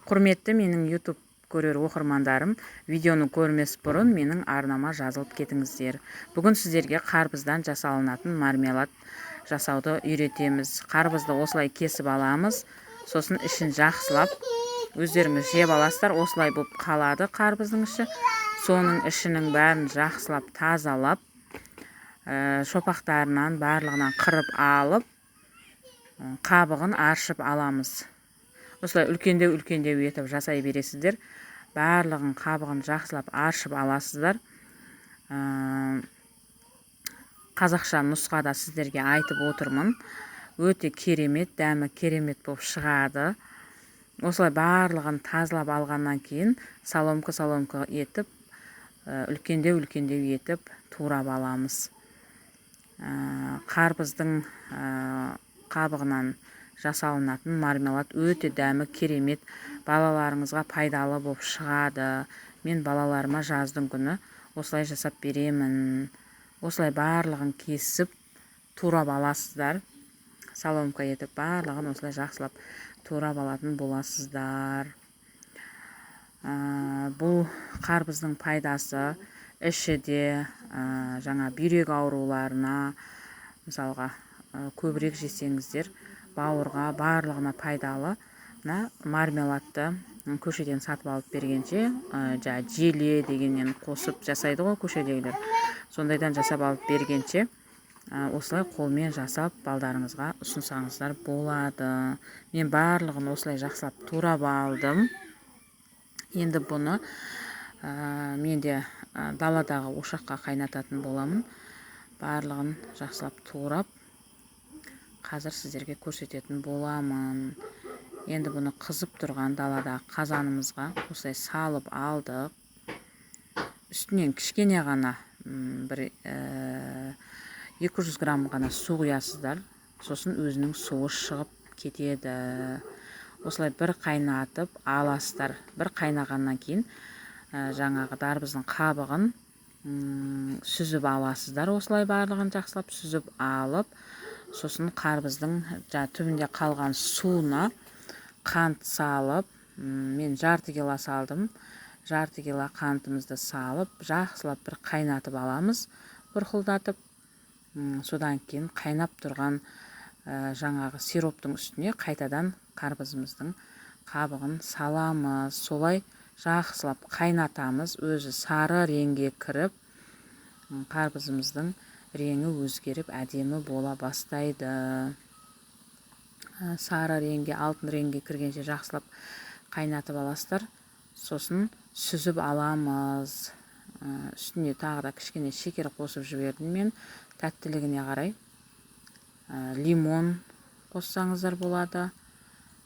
Құрметті менің YouTube көрер оқырмандарым, видеоны көрмес бұрын менің арнама жазылып кетіңіздер. Бүгін сіздерге қарбыздан жасалынатын мармелад жасауды үйретеміз. Қарбызды осылай кесіп аламыз, сосын ішін жақсылап өздеріңіз жеп аласыздар. Осылай болып қалады қарбыздың іші. Соның ішінің бәрін жақсылап тазалап, шопақтарынан барлығынан қырып алып, қабығын аршып аламыз. Осылай үлкендеу етіп жасай бересіздер. Барлығын қабығын жақсылап аршып аласыздар. Қазақша нұсқада сіздерге айтып отырмын. Өте керемет, дәмі керемет болып шығады. Осылай барлығын тазалап алғаннан кейін соломка етіп, үлкендеу етіп турап аламыз. Қарбыздың қабығынан жасалынатын мармелад өте дәмі керемет, балаларыңызға пайдалы болып шығады. Мен балаларыма жаздың күні осылай жасап беремін. Осылай барлығын кесіп турап аласыздар. Соломка етіп барлығын осылай жақсылап турап алатын боласыздар. Бұл қарбыздың пайдасы іші де жаңа бүйрек ауруларына, мысалға көбірек жесеңіздер, бауырға барлығына пайдалы. Мармеладты көшеден сатып алып бергенше, желе дегеннен қосып жасайды ғой көшедегілер. Сондайдан жасап алып бергенше, осылай қолмен жасап балдарыңызға ұсынсаңыздар болады. Мен барлығын осылай жақсылап турап алдым. Енді бұны менде даладағы ошаққа қайнататын боламын. Барлығын жақсылап турап, қазір сіздерге көрсететін боламын. Енді бұны қызып тұрған даладағы қазанымызға осылай салып алдық. Үстінен кішкене ғана, бір 200 грамм ғана су құясыздар. Сосын өзінің суы шығып кетеді. Осылай бір қайнатып аласыздар. Бір қайнағаннан кейін жаңағы дарбыздың қабығын сүзіп аласыздар. Осылай барлығын жақсылап сүзіп алып, сосын қарбыздың түбінде қалған суына қант салып, мен жарты кило салдым. Жарты кило қантымызды салып, жақсылап бір қайнатып аламыз, бұрқылдатып. Содан кейін қайнап тұрған жаңағы сироптың үстіне қайтадан қарбызымыздың қабығын саламыз. Солай жақсылап қайнатамыз. Өзі сары реңге кіріп, қарбызымыздың реңі өзгеріп әдемі бола бастайды. Сары реңге, алтын реңге кіргенше жақсылап қайнатып аласыздар. Сосын сүзіп аламыз. Үстіне тағы да кішкене шекер қосып жібердім мен, тәттілігіне қарай. Лимон қоссаңыздар болады.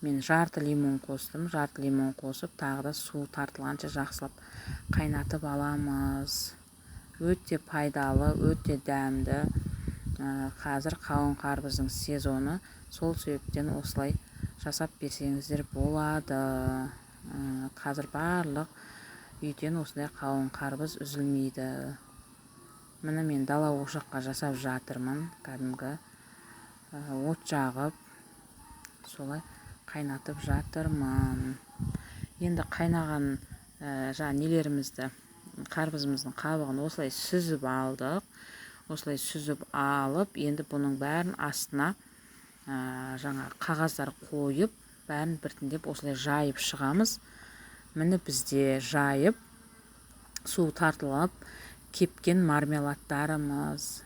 Мен жарты лимон қостым. Жарты лимон қосып, тағы да су тартылғанша жақсылап қайнатып аламыз. Өте пайдалы, өте дәмді. Қазір қауын қарбыздың сезоны. Сол себептен осылай жасап берсеңіздер болады. Қазір барлық үйден осылай қауын қарбыз үзілмейді. Міне мен дала ошаққа жасап жатырмын. Кәдімгі от жағып, солай қайнатып жатырмын. Енді қайнаған нелерімізді, қарбызымыздың қабығын осылай сүзіп алдық. Осылай сүзіп алып, енді бұның бәрін астына жаңа қағаздар қойып, бәрін біртіндеп осылай жайып шығамыз. Міне бізде жайып, су тартылып, кепкен мармеладтарымыз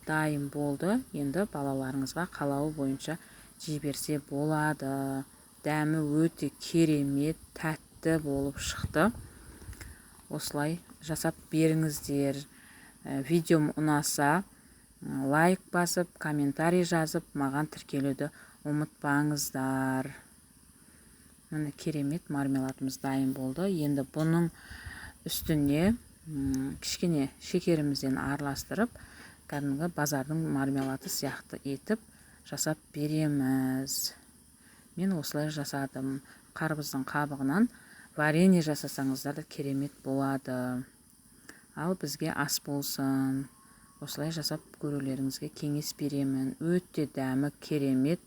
дайын болды. Енді балаларыңызға қалауы бойынша жіберсе болады. Дәмі өте керемет, тәтті болып шықты. Осылай жасап беріңіздер. Видеом ұнаса, лайк басып, комментарий жазып, маған тіркелуді ұмытпаңыздар. Міне керемет мармеладымыз дайын болды. Енді бұның үстіне кішкене шекерімізден араластырып, кәдімгі базардың мармелады сияқты етіп жасап береміз. Мен осылай жасадым. Қарбыздың қабығынан варенье жасасаңыздар да керемет болады. Ал бізге ас болсын. Осылай жасап көрулеріңізге кеңес беремін. Өте дәмі керемет.